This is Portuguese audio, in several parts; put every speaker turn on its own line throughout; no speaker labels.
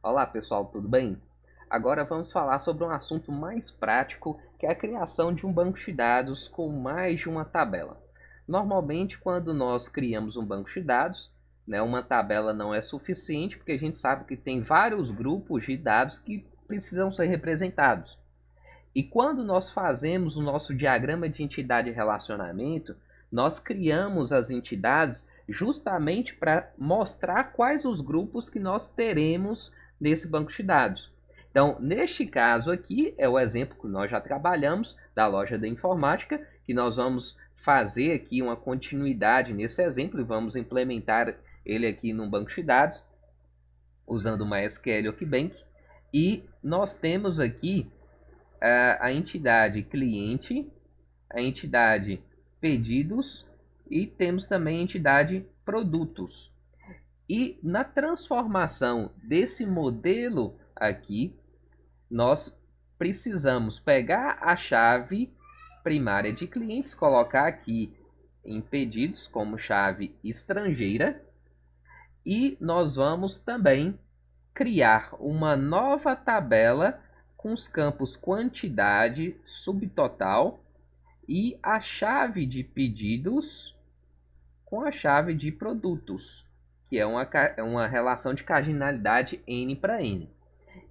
Olá pessoal, tudo bem? Agora vamos falar sobre um assunto mais prático, que é a criação de um banco de dados com mais de uma tabela. Normalmente, quando nós criamos um banco de dados, uma tabela não é suficiente, porque a gente sabe que tem vários grupos de dados que precisam ser representados. E quando nós fazemos o nosso diagrama de entidade e relacionamento, nós criamos as entidades justamente para mostrar quais os grupos que nós teremos nesse banco de dados. Então, neste caso aqui, é o exemplo que nós já trabalhamos da loja da informática, que nós vamos fazer aqui uma continuidade nesse exemplo e vamos implementar ele aqui num banco de dados, usando o MySQL Okibank. E nós temos aqui a entidade cliente, a entidade pedidos e temos também a entidade produtos. E na transformação desse modelo aqui, nós precisamos pegar a chave primária de clientes, colocar aqui em pedidos como chave estrangeira e nós vamos também criar uma nova tabela com os campos quantidade, subtotal e a chave de pedidos com a chave de produtos, que é uma relação de cardinalidade N para N.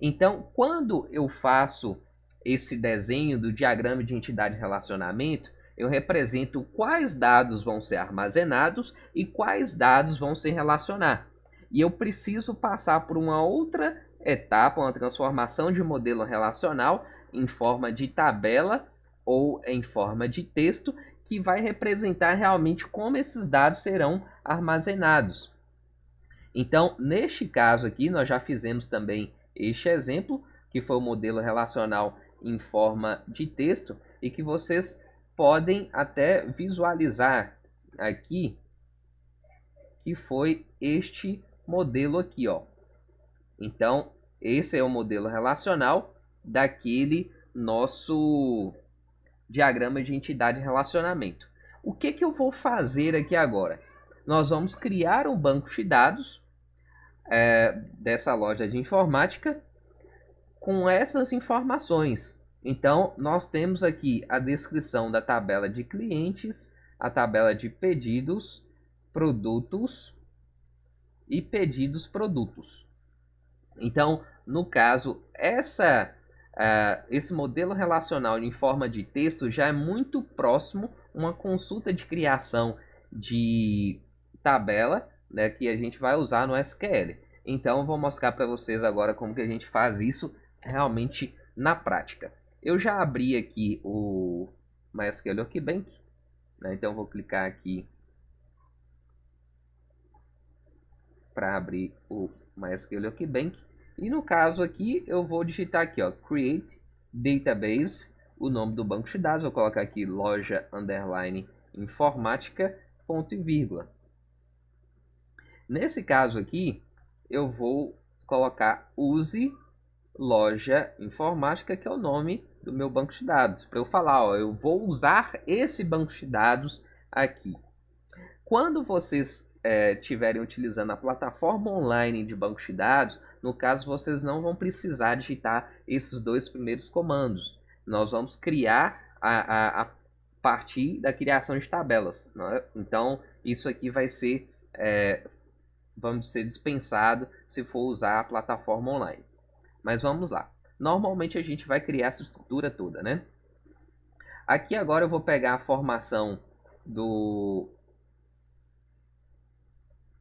Então, quando eu faço esse desenho do diagrama de entidade e relacionamento, eu represento quais dados vão ser armazenados e quais dados vão se relacionar. E eu preciso passar por uma outra etapa, uma transformação de modelo relacional em forma de tabela ou em forma de texto, que vai representar realmente como esses dados serão armazenados. Então, neste caso aqui, nós já fizemos também este exemplo, que foi o modelo relacional em forma de texto, e que vocês podem até visualizar aqui, que foi este modelo aqui, ó. Então, esse é o modelo relacional daquele nosso diagrama de entidade e relacionamento. O que eu vou fazer aqui agora? Nós vamos criar um banco de dados dessa loja de informática com essas informações. Então, nós temos aqui a descrição da tabela de clientes, a tabela de pedidos, produtos e pedidos produtos. Então, no caso, esse modelo relacional em forma de texto já é muito próximo uma consulta de criação de tabela, né, que a gente vai usar no SQL. Então, eu vou mostrar para vocês agora como que a gente faz isso realmente na prática. Eu já abri aqui o MySQL Workbench, né, então eu vou clicar aqui para abrir o MySQL Workbench. E no caso aqui, eu vou digitar aqui, ó, Create Database, o nome do banco de dados. Vou colocar aqui loja underline informática, ponto e vírgula. Nesse caso aqui, eu vou colocar use loja informática, que é o nome do meu banco de dados. Para eu falar, ó, eu vou usar esse banco de dados aqui. Quando vocês estiverem utilizando a plataforma online de banco de dados, no caso vocês não vão precisar digitar esses dois primeiros comandos. Nós vamos criar a partir da criação de tabelas, né? Então isso aqui vai ser, vamos ser dispensado se for usar a plataforma online. Mas vamos lá. Normalmente a gente vai criar essa estrutura toda, né? Aqui agora eu vou pegar a formação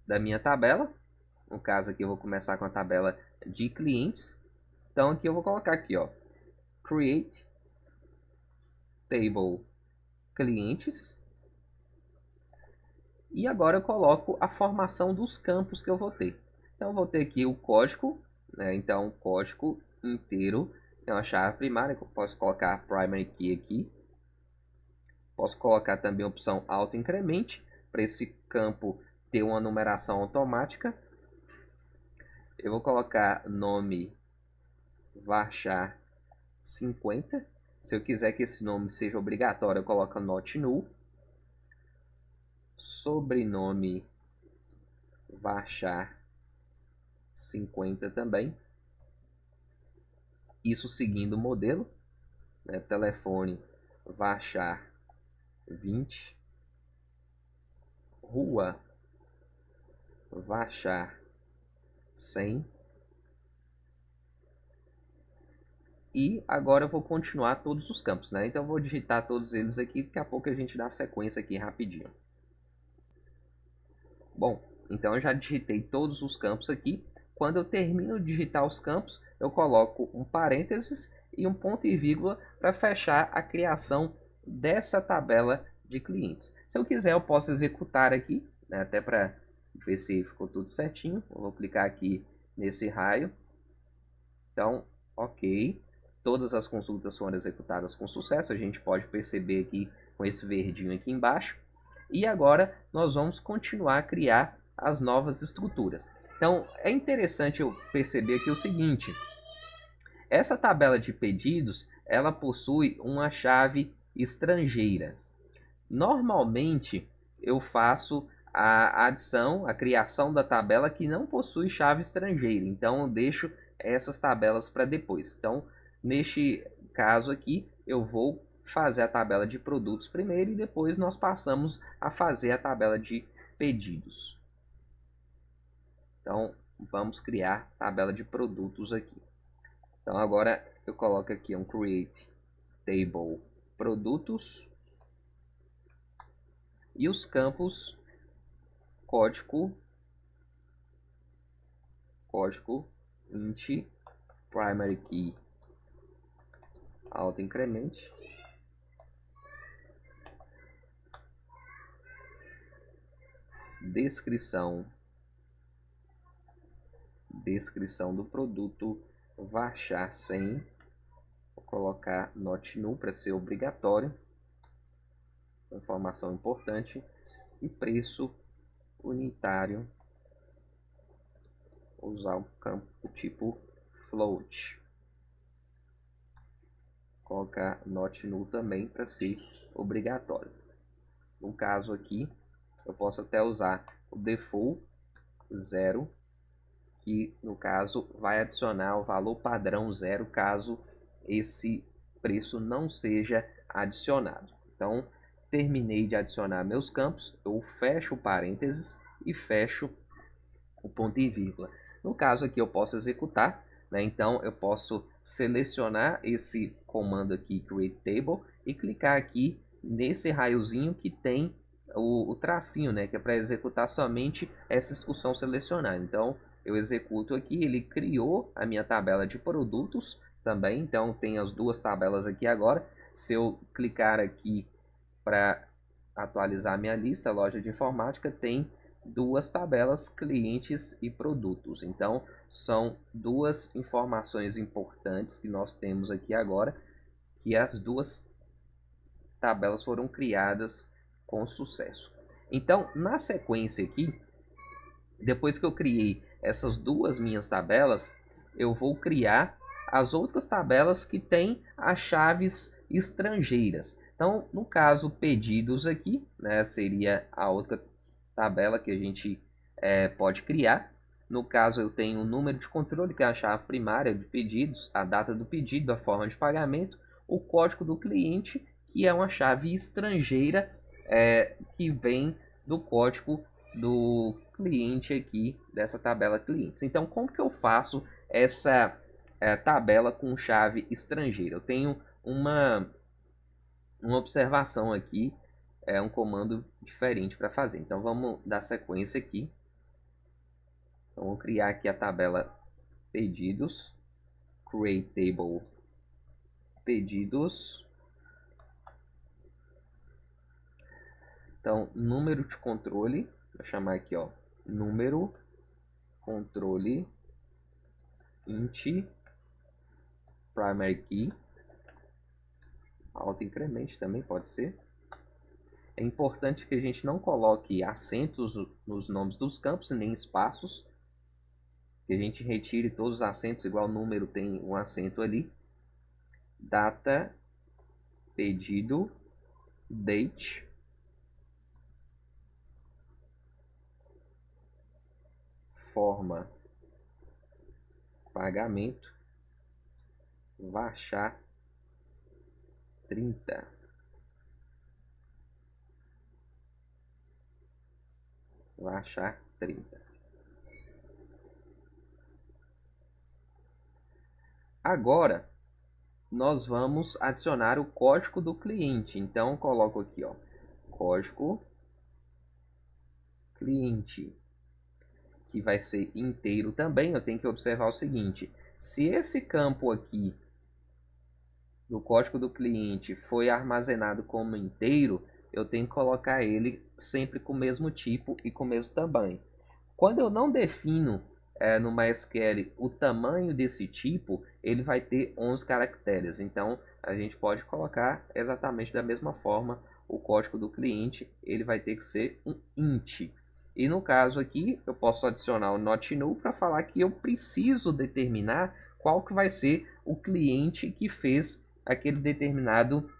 da minha tabela. No caso aqui eu vou começar com a tabela de clientes. Então aqui eu vou colocar aqui, ó, create table clientes. E agora eu coloco a formação dos campos que eu vou ter. Então eu vou ter aqui o código, né? Então código inteiro tem uma chave primária que eu posso colocar primary key aqui. Posso colocar também a opção auto incremente para esse campo ter uma numeração automática. Eu vou colocar nome varchar 50. Se eu quiser que esse nome seja obrigatório, eu coloco not null. Sobrenome varchar 50 também. Isso seguindo o modelo, né? Telefone varchar 20, rua varchar 100. E agora eu vou continuar todos os campos, né? Então eu vou digitar todos eles aqui, daqui a pouco a gente dá sequência aqui rapidinho. Bom, então eu já digitei todos os campos aqui. Quando eu termino de digitar os campos, eu coloco um parênteses e um ponto e vírgula para fechar a criação dessa tabela de clientes. Se eu quiser, eu posso executar aqui, né, até para ver se ficou tudo certinho. Eu vou clicar aqui nesse raio. Então, ok. Todas as consultas foram executadas com sucesso. A gente pode perceber aqui com esse verdinho aqui embaixo. E agora nós vamos continuar a criar as novas estruturas. Então, é interessante eu perceber aqui o seguinte. Essa tabela de pedidos, ela possui uma chave estrangeira. Normalmente, eu faço a adição, a criação da tabela que não possui chave estrangeira. Então, eu deixo essas tabelas para depois. Então, neste caso aqui, eu vou fazer a tabela de produtos primeiro e depois nós passamos a fazer a tabela de pedidos. Então, vamos criar a tabela de produtos aqui. Então, agora eu coloco aqui um create table produtos e os campos código int primary key auto incremente descrição do produto varchar 100, vou colocar not null para ser obrigatório, informação importante, e preço unitário, usar o campo tipo float, colocar not null também para ser obrigatório. No caso aqui, eu posso até usar o default 0, que no caso vai adicionar o valor padrão 0 caso esse preço não seja adicionado. Então, terminei de adicionar meus campos, eu fecho o parênteses e fecho o ponto e vírgula. No caso aqui eu posso executar, né? Então eu posso selecionar esse comando aqui, create table, e clicar aqui nesse raiozinho que tem o tracinho, né? Que é para executar somente essa instrução selecionada. Então eu executo aqui, ele criou a minha tabela de produtos também, então tem as duas tabelas aqui agora. Se eu clicar aqui para atualizar minha lista, loja de informática tem duas tabelas, clientes e produtos. Então, são duas informações importantes que nós temos aqui agora, que as duas tabelas foram criadas com sucesso. Então, na sequência aqui, depois que eu criei essas duas minhas tabelas, eu vou criar as outras tabelas que têm as chaves estrangeiras. Então, no caso, pedidos aqui, né, seria a outra tabela que a gente pode criar. No caso, eu tenho o número de controle, que é a chave primária de pedidos, a data do pedido, a forma de pagamento, o código do cliente, que é uma chave estrangeira que vem do código do cliente aqui, dessa tabela clientes. Então, como que eu faço essa tabela com chave estrangeira? Eu tenho uma observação aqui, um comando diferente para fazer. Então, vamos dar sequência aqui. Então, vou criar aqui a tabela pedidos, create table pedidos. Então, número de controle, vou chamar aqui, ó, número controle int primary key auto incremente também pode ser. É importante que a gente não coloque acentos nos nomes dos campos, nem espaços. Que a gente retire todos os acentos, igual o número tem um acento ali. Data, pedido, date. Forma, pagamento. varchar 30. Varchar 30. Agora, nós vamos adicionar o código do cliente. Então, coloco aqui, ó, código cliente, que vai ser inteiro também. Eu tenho que observar o seguinte: se esse campo aqui do código do cliente foi armazenado como inteiro, eu tenho que colocar ele sempre com o mesmo tipo e com o mesmo tamanho. Quando eu não defino no MySQL o tamanho desse tipo, ele vai ter 11 caracteres. Então, a gente pode colocar exatamente da mesma forma o código do cliente, ele vai ter que ser um int. E no caso aqui, eu posso adicionar o not null para falar que eu preciso determinar qual que vai ser o cliente que fez aquele determinado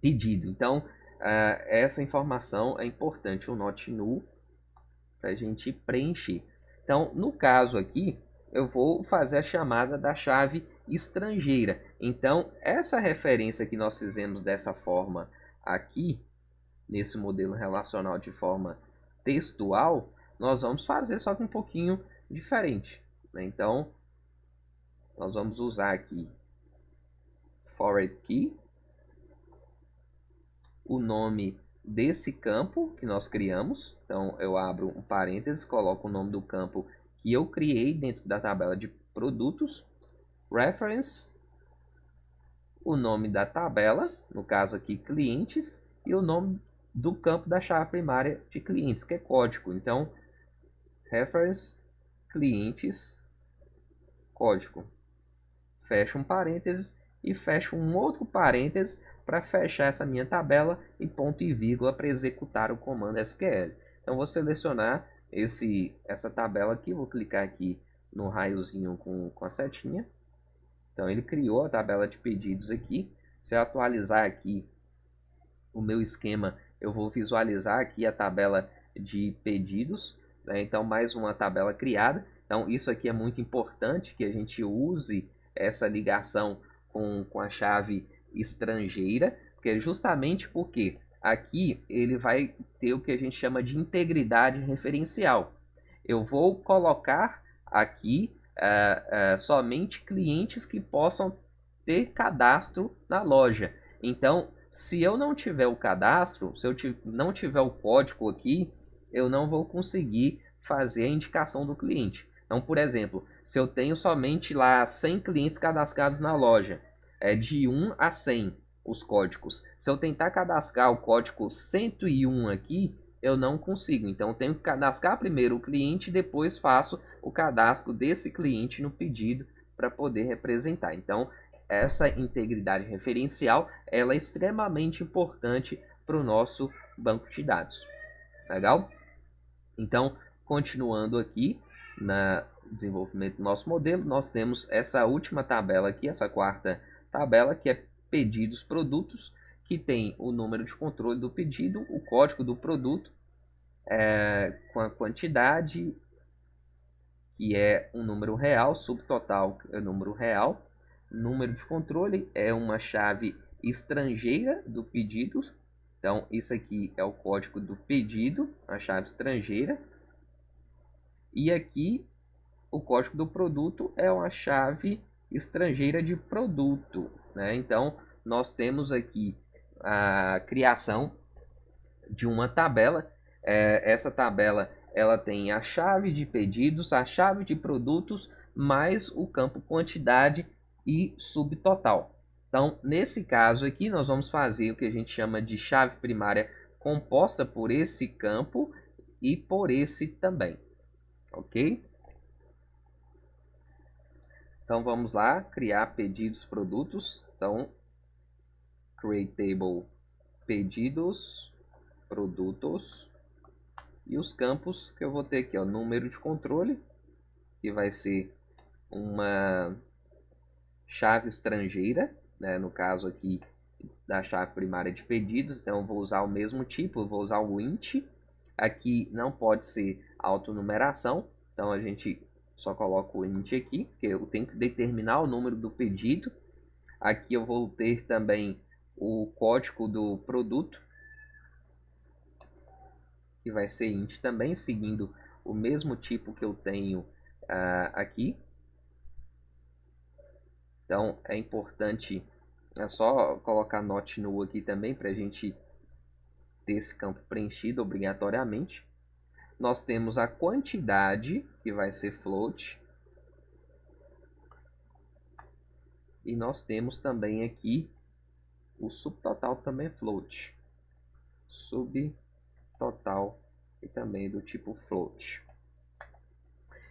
pedido. Então, essa informação é importante, o not null, para a gente preencher. Então, no caso aqui, eu vou fazer a chamada da chave estrangeira. Então, essa referência que nós fizemos dessa forma aqui, nesse modelo relacional de forma textual, nós vamos fazer só que um pouquinho diferente, né? Então, nós vamos usar aqui forward key, o nome desse campo que nós criamos. Então, eu abro um parênteses, coloco o nome do campo que eu criei dentro da tabela de produtos, reference, o nome da tabela, no caso aqui clientes, e o nome do campo da chave primária de clientes, que é código. Então, reference clientes código. Fecho um parênteses e fecho um outro parênteses para fechar essa minha tabela e ponto e vírgula para executar o comando SQL. Então, vou selecionar essa tabela aqui, vou clicar aqui no raiozinho com a setinha. Então, ele criou a tabela de pedidos aqui. Se eu atualizar aqui o meu esquema, eu vou visualizar aqui a tabela de pedidos, né? Então, mais uma tabela criada. Então, isso aqui é muito importante que a gente use essa ligação com a chave estrangeira, porque justamente porque aqui ele vai ter o que a gente chama de integridade referencial. Eu vou colocar aqui somente clientes que possam ter cadastro na loja. Então, se eu não tiver o cadastro, se eu não tiver o código aqui, eu não vou conseguir fazer a indicação do cliente. Então, por exemplo, se eu tenho somente lá 100 clientes cadastrados na loja, é de 1 a 100 os códigos. Se eu tentar cadastrar o código 101 aqui, eu não consigo. Então, eu tenho que cadastrar primeiro o cliente e depois faço o cadastro desse cliente no pedido para poder representar. Então, essa integridade referencial ela é extremamente importante para o nosso banco de dados. Legal? Então, continuando aqui no desenvolvimento do nosso modelo, nós temos essa última tabela aqui, essa quarta tabela, que é pedidos produtos, que tem o número de controle do pedido, o código do produto, com a quantidade, que é um número real, subtotal é número real, número de controle é uma chave estrangeira do pedido. Então, isso aqui é o código do pedido, a chave estrangeira. E aqui, o código do produto é uma chave estrangeira de produto, né? Então, nós temos aqui a criação de uma tabela. Essa tabela ela tem a chave de pedidos, a chave de produtos, mais o campo quantidade e subtotal. Então, nesse caso aqui, nós vamos fazer o que a gente chama de chave primária composta por esse campo e por esse também, ok? Então, vamos lá, criar pedidos produtos. Então, create table pedidos produtos. E os campos que eu vou ter aqui, ó, número de controle, que vai ser uma chave estrangeira, né, no caso aqui da chave primária de pedidos, então eu vou usar o mesmo tipo, eu vou usar o int. Aqui não pode ser autonumeração, então a gente só coloca o int aqui, porque eu tenho que determinar o número do pedido. Aqui eu vou ter também o código do produto, que vai ser int também, seguindo o mesmo tipo que eu tenho aqui. Então é importante, é só colocar not null aqui também para a gente ter esse campo preenchido obrigatoriamente. Nós temos a quantidade, que vai ser float. E nós temos também aqui o subtotal também é float. Subtotal e também do tipo float.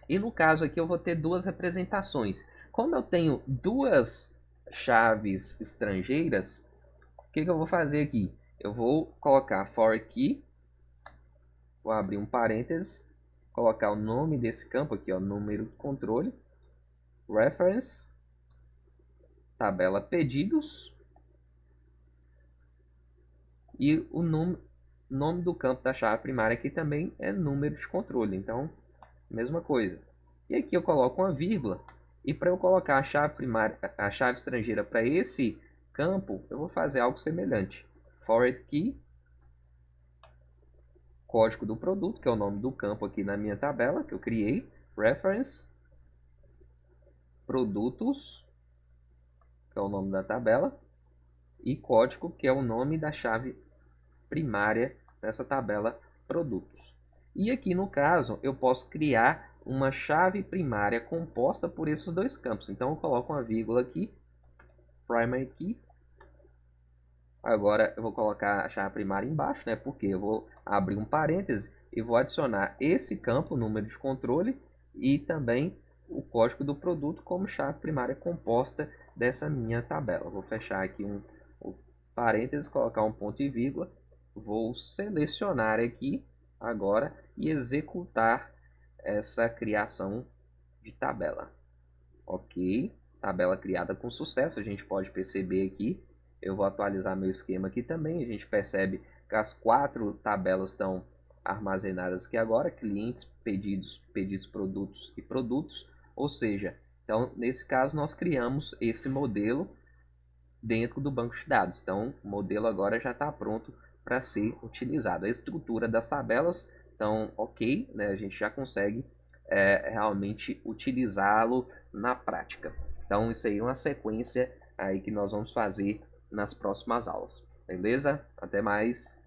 E no caso aqui eu vou ter duas representações. Como eu tenho duas chaves estrangeiras, o que eu vou fazer aqui? Eu vou colocar for key, vou abrir um parênteses, colocar o nome desse campo aqui, ó, número de controle, reference, tabela pedidos, e o nome do campo da chave primária aqui também é número de controle, então mesma coisa. E aqui eu coloco uma vírgula, e para eu colocar a chave primária, a chave estrangeira para esse campo, eu vou fazer algo semelhante. Forward key, código do produto, que é o nome do campo aqui na minha tabela que eu criei, reference, produtos, que é o nome da tabela, e código, que é o nome da chave primária nessa tabela produtos. E aqui no caso eu posso criar uma chave primária composta por esses dois campos. Então eu coloco uma vírgula aqui, primary key. Agora eu vou colocar a chave primária embaixo, né? Porque eu vou abrir um parêntese e vou adicionar esse campo, número de controle, e também o código do produto como chave primária composta dessa minha tabela. Vou fechar aqui um parêntese, colocar um ponto e vírgula. Vou selecionar aqui agora e executar essa criação de tabela. Ok, tabela criada com sucesso, a gente pode perceber aqui. Eu vou atualizar meu esquema aqui também. A gente percebe que as 4 tabelas estão armazenadas aqui agora, clientes, pedidos, pedidos, produtos e produtos. Ou seja, então nesse caso nós criamos esse modelo dentro do banco de dados. Então o modelo agora já está pronto para ser utilizado. A estrutura das tabelas, então ok, né? A gente já consegue realmente utilizá-lo na prática. Então isso aí é uma sequência aí que nós vamos fazer nas próximas aulas. Beleza? Até mais!